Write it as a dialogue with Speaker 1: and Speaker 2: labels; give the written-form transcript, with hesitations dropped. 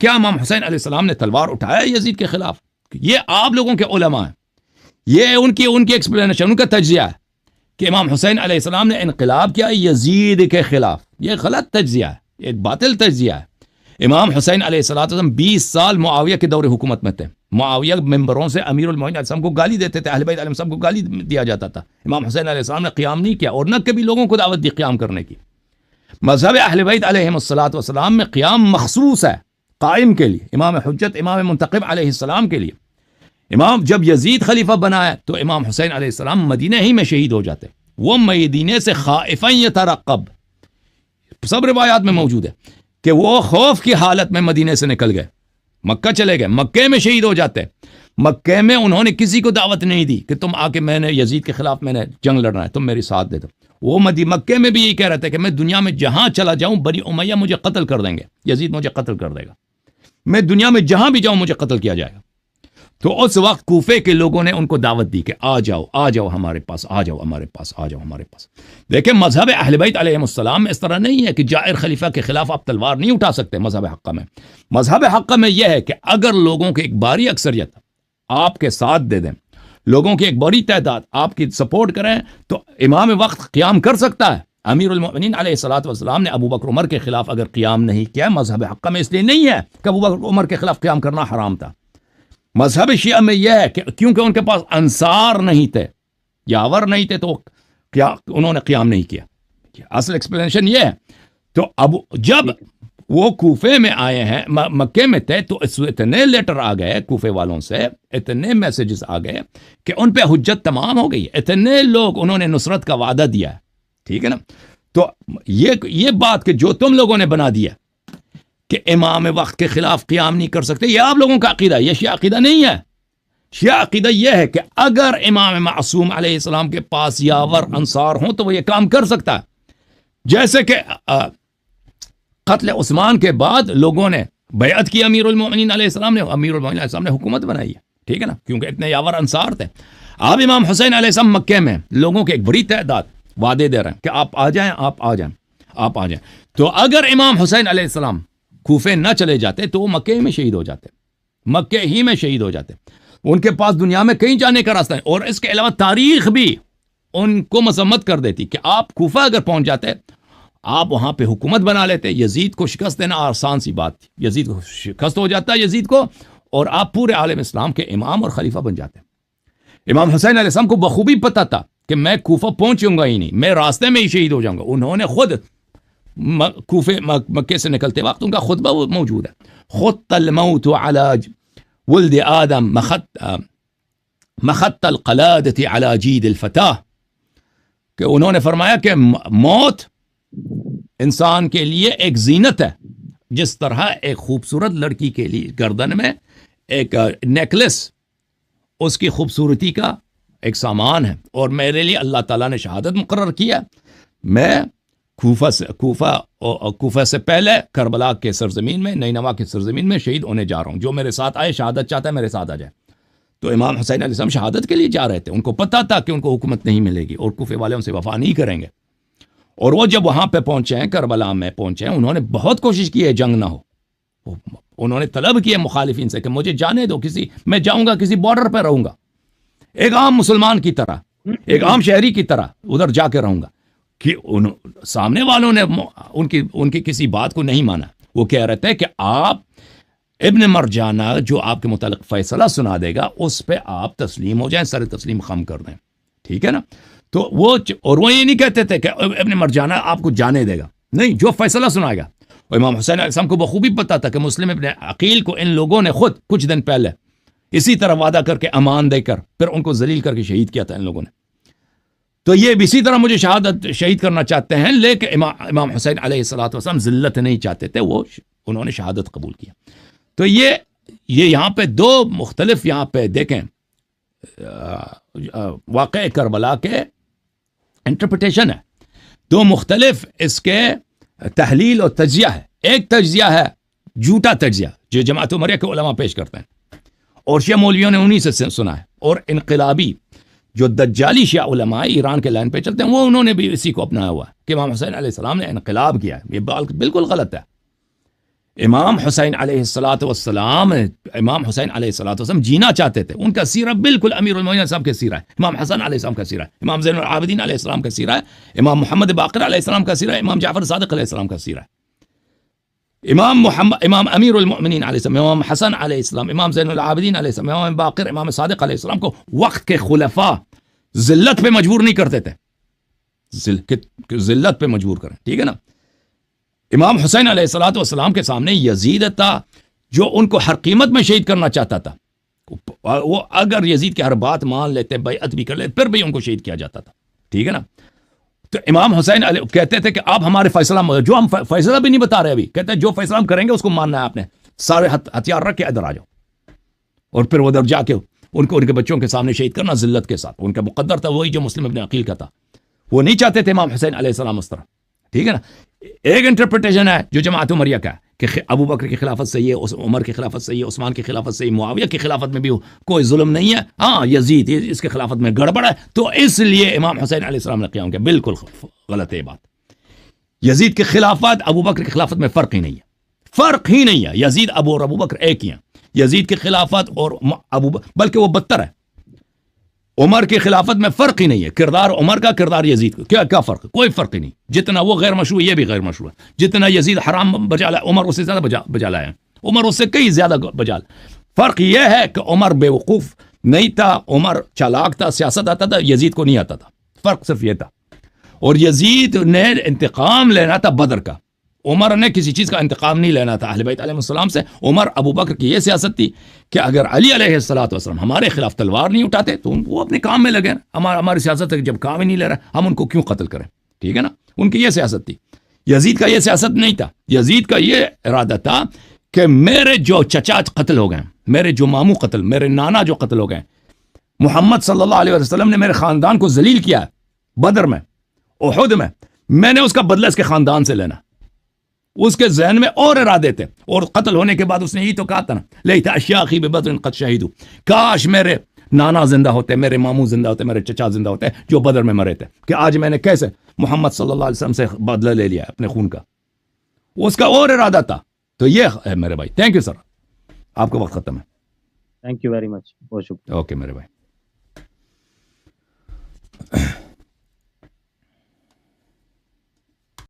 Speaker 1: کیا امام حسین علیہ السلام نے تلوار اٹھایا یزید کے خلاف؟ یہ آپ لوگوں کے علماء ہیں، یہ ان کی ایکسپلینیشن، ان کا تجزیہ ہے کہ امام حسین علیہ السلام نے انقلاب کیا یزید کے خلاف. یہ غلط تجزیہ ہے، ایک باطل تجزیہ ہے. امام حسین علیہ السلام 20 سال معاویہ کے دور حکومت میں تھے. معاویہ ممبروں سے امیر المومنین علیہ السلام کو گالی دیتے تھے، اہل بیت علیہ السلام کو گالی دیا جاتا تھا. امام حسین علیہ السلام نے قیام نہیں کیا اور نہ کبھی لوگوں کو دعوت دی قیام کرنے کی. مذہب اہل بیت علیہ السلام میں قیام مخصوص ہے قائم کے لیے، امام حجت امام منتخب علیہ السلام کے لیے. امام جب یزید خلیفہ بنایا تو امام حسین علیہ السلام مدینہ ہی میں شہید ہو جاتے. وہ مدینے سے خائفا یترقب، سب روایات میں موجود ہے کہ وہ خوف کی حالت میں مدینے سے نکل گئے، مکہ چلے گئے، مکے میں شہید ہو جاتے. مکے میں انہوں نے کسی کو دعوت نہیں دی کہ تم آ کے میں نے یزید کے خلاف میں نے جنگ لڑنا ہے، تم میری ساتھ دے دو. وہ مکے میں بھی یہی کہہ رہے تھے کہ میں دنیا میں جہاں چلا جاؤں بنی امیہ مجھے قتل کر دیں گے، یزید مجھے قتل کر دے گا، میں دنیا میں جہاں بھی جاؤں مجھے قتل کیا جائے گا. تو اس وقت کوفے کے لوگوں نے ان کو دعوت دی کہ آ جاؤ ہمارے پاس، آ جاؤ ہمارے پاس. دیکھیں مذہب اہل بیت علیہ السلام اس طرح نہیں ہے کہ جائر خلیفہ کے خلاف آپ تلوار نہیں اٹھا سکتے. مذہب حقہ میں یہ ہے کہ اگر لوگوں کی ایک باری اکثریت آپ کے ساتھ دے دیں، لوگوں کی ایک بڑی تعداد آپ کی سپورٹ کریں تو امام وقت قیام کر سکتا ہے. امیر المومنین علیہ السلام نے ابو بکر عمر کے خلاف اگر قیام نہیں کیا، مذہب حقہ میں اس لیے نہیں ہے کہ ابو بکر عمر کے خلاف قیام کرنا حرام تھا. مذہب شیعہ میں یہ ہے کہ کیونکہ ان کے پاس انصار نہیں تھے، یاور نہیں تھے، تو انہوں نے قیام نہیں کیا. اصل ایکسپلینیشن یہ ہے. تو اب جب وہ کوفے میں آئے ہیں، مکے میں تھے، تو اتنے لیٹر آ گئے کوفے والوں سے، اتنے میسیجز آ گئے کہ ان پہ حجت تمام ہو گئی. اتنے لوگ انہوں نے نصرت کا وعدہ دیا ہے، ٹھیک ہے نا. تو یہ بات کہ جو تم لوگوں نے بنا دیا کہ امام وقت کے خلاف قیام نہیں کر سکتے، یہ آپ لوگوں کا عقیدہ ہے، یہ شیعہ عقیدہ نہیں ہے. شیعہ عقیدہ یہ ہے کہ اگر امام معصوم علیہ السلام کے پاس یاور انصار ہوں تو وہ یہ کام کر سکتا ہے. جیسے کہ قتل عثمان کے بعد لوگوں نے بیعت کی امیر المومنین علیہ السلام نے، امیر المومنین علیہ السلام نے حکومت بنائی ہے، ٹھیک ہے نا، کیونکہ اتنے یاور انصار تھے. اب امام حسین علیہ السلام مکے میں لوگوں کے ایک بڑی تعداد وعدے دے رہے ہیں کہ آپ آ جائیں. تو اگر امام حسین علیہ السلام کوفے نہ چلے جاتے تو وہ مکے میں شہید ہو جاتے، مکے ہی میں شہید ہو جاتے. ان کے پاس دنیا میں کہیں جانے کا راستہ نہیں. اور اس کے علاوہ تاریخ بھی ان کو مذمت کر دیتی کہ آپ کوفہ اگر پہنچ جاتے، آپ وہاں پہ حکومت بنا لیتے. یزید کو شکست دینا آسان سی بات تھی، یزید کو شکست ہو جاتا ہے یزید کو، اور آپ پورے عالم اسلام کے امام اور خلیفہ بن جاتے. امام حسین علیہ السلام کو بخوبی پتہ تھا کہ میں کوفہ پہنچوں گا ہی نہیں، میں راستے میں ہی شہید ہو جاؤں گا. انہوں نے خود کوفے مکے سے نکلتے وقت ان کا خطبہ موجود ہے، خط الموت علی ولد آدم مخط القلادة علی جید الفتاہ، کہ انہوں نے فرمایا کہ موت انسان کے لیے ایک زینت ہے، جس طرح ایک خوبصورت لڑکی کے لیے گردن میں ایک نیکلس اس کی خوبصورتی کا ایک سامان ہے. اور میرے لیے اللہ تعالیٰ نے شہادت مقرر کیا، میں کوفہ سے پہلے کربلا کے سرزمین میں، نینوا کے سرزمین میں شہید ہونے جا رہا ہوں. جو میرے ساتھ آئے شہادت چاہتا ہے میرے ساتھ آ جائے. تو امام حسین علیہ السلام شہادت کے لیے جا رہے تھے. ان کو پتا تھا کہ ان کو حکومت نہیں ملے گی اور کوفے والے ان سے وفا نہیں کریں گے. اور وہ جب وہاں پہ پہنچے ہیں، کربلا میں پہنچے ہیں، انہوں نے بہت کوشش کی ہے جنگ نہ ہو. انہوں نے طلب کیا مخالفین سے کہ مجھے جانے دو، میں جاؤں گا کسی بارڈر پہ رہوں گا، ایک عام مسلمان کی طرح، ایک عام شہری کی طرح ادھر جا کے رہوں گا. کہ سامنے والوں نے ان کی کسی بات کو نہیں مانا. وہ کہہ رہے تھے کہ آپ ابن مرجانہ جو آپ کے متعلق فیصلہ سنا دے گا اس پہ آپ تسلیم ہو جائیں، سر تسلیم خم کر دیں، ٹھیک ہے نا. تو وہ یہ نہیں کہتے تھے کہ ابن مرجانہ آپ کو جانے دے گا، نہیں، جو فیصلہ سنائے گا. اور امام حسین علیہ السلام کو بخوبی پتا تھا کہ مسلم ابن عقیل کو ان لوگوں نے خود کچھ دن پہلے اسی طرح وعدہ کر کے امان دے کر پھر ان کو ذلیل کر کے شہید کیا تھا ان لوگوں نے. تو یہ بھی اسی طرح مجھے شہید کرنا چاہتے ہیں، لیکن امام حسین علیہ السلام ذلت نہیں چاہتے تھے، انہوں نے شہادت قبول کیا. تو یہ یہاں پہ دو مختلف، یہاں پہ دیکھیں واقع کربلا کے انٹرپریٹیشن ہے، دو مختلف اس کے تحلیل اور تجزیہ ہے. ایک تجزیہ ہے جھوٹا تجزیہ جو جماعت عمریہ کے علماء پیش کرتے ہیں اور شیعہ مولویوں نے انہی سے سنا ہے، اور انقلابی جو دجالی شیعہ علماء ایران کے لائن پہ چلتے ہیں وہ انہوں نے بھی اسی کو اپنایا ہوا ہے کہ امام حسین علیہ السلام نے انقلاب کیا ہے. یہ بالکل غلط ہے. امام حسین علیہ الصلوۃ والسلام، امام حسین علیہ الصلوۃ والسلام جینا چاہتے تھے، ان کا سیرہ بالکل امیر المومنین صاحب کا سیرہ ہے، امام حسن علیہ السلام کا سیرہ ہے، امام زین العابدین علیہ السلام کا سیرہ ہے، امام محمد باقر علیہ السلام کا سیرہ ہے، امام جعفر صادق علیہ السلام کا سیرہ ہے، امام امیر المؤمنین علیہ السلام، امام حسن علیہ السلام، امام زین العابدین علیہ السلام، امام باقر، امام صادق علیہ السلام کو وقت کے خلفاء ذلت پہ مجبور نہیں کرتے تھے، ذلت پہ مجبور کریں، ٹھیک ہے نا. امام حسین علیہ الصلوۃ والسلام کے سامنے یزید تھا جو ان کو ہر قیمت میں شہید کرنا چاہتا تھا. وہ اگر یزید کی ہر بات مان لیتے، بیعت بھی کر لیتے، پھر بھی ان کو شہید کیا جاتا تھا، ٹھیک ہے نا. تو امام حسین علیہ کہتے تھے کہ آپ ہمارے فیصلہ، جو ہم فیصلہ بھی نہیں بتا رہے ابھی، کہتے ہیں جو فیصلہ ہم کریں گے اس کو ماننا ہے آپ نے، سارے ہتھیار رکھ کے ادھر آ جاؤ. اور پھر ادھر جا کے ان کو ان کے بچوں کے سامنے شہید کرنا ذلت کے ساتھ. ان کا مقدر تھا وہی جو مسلم ابن عقیل کا تھا. وہ نہیں چاہتے تھے امام حسین علیہ السلام اس طرح، ٹھیک ہے نا. ایک انٹرپریٹیشن ہے جو جماعت عمریہ کا ہے کہ ابو بکر کی خلافت صحیح ہے، عمر کی خلافت صحیح ہے، عثمان کی خلافت صحیح، معاویہ کی خلافت میں بھی کوئی ظلم نہیں ہے، ہاں یزید اس کی خلافت میں گڑبڑ ہے، تو اس لیے امام حسین علیہ السلام نے قیام کیا. بالکل غلط ہے یہ بات. یزید کی خلافت ابو بکر کی خلافت میں فرق ہی نہیں ہے، فرق ہی نہیں ہے. یزید اور ابو بکر ایک ہی ہیں. یزید کی خلافت اور بلکہ وہ بدتر ہے. عمر کی خلافت میں فرق ہی نہیں ہے، کردار عمر کا، کردار یزید کا، کیا فرق ہے؟ کوئی فرق ہی نہیں. جتنا وہ غیر مشروع یہ بھی غیر مشروع ہے. جتنا یزید حرام بجا لایا عمر اس سے زیادہ بجا لایا، عمر اس سے کئی زیادہ بجا. فرق یہ ہے کہ عمر بیوقوف نہیں تھا، عمر چالاک تھا، سیاست آتا تھا، یزید کو نہیں آتا تھا. فرق صرف یہ تھا. اور یزید نے انتقام لینا تھا بدر کا، عمر نے کسی چیز کا انتقام نہیں لینا تھا اہل بیت علیہ السلام سے. عمر ابو بکر کی یہ سیاست تھی کہ اگر علی علیہ السلام ہمارے خلاف تلوار نہیں اٹھاتے تو وہ اپنے کام میں لگے. ہماری سیاست ہے کہ جب کام ہی نہیں لے رہا ہم ان کو کیوں قتل کریں، ٹھیک ہے نا. ان کی یہ سیاست تھی. یزید کا یہ سیاست نہیں تھا. یزید کا یہ ارادہ تھا کہ میرے جو چچا قتل ہو گئے، میرے جو ماموں قتل، میرے نانا جو قتل ہو گئے، محمد صلی اللہ علیہ وسلم نے میرے خاندان کو ذلیل کیا ہے بدر میں، احد میں نے اس کا بدلہ اس کے خاندان سے لینا. اس کے ذہن میں اور ارادے تھے. اور قتل ہونے کے بعد اس نے یہی تو کہا تھا نا، لیت اشیاخی ببدر قد شہیدوا، کاش میرے نانا زندہ ہوتے، میرے ماموں زندہ ہوتے، میرے چچا زندہ ہوتے جو بدر میں مرے تھے، کہ آج میں نے کیسے محمد صلی اللہ علیہ وسلم سے بدلہ لے لیا اپنے خون کا. اس کا اور ارادہ تھا. تو یہ ہے میرے بھائی. تھینک یو سر، آپ کا وقت ختم ہے.
Speaker 2: تھینک یو ویری مچ، بہت شکریہ.
Speaker 1: اوکے میرے بھائی.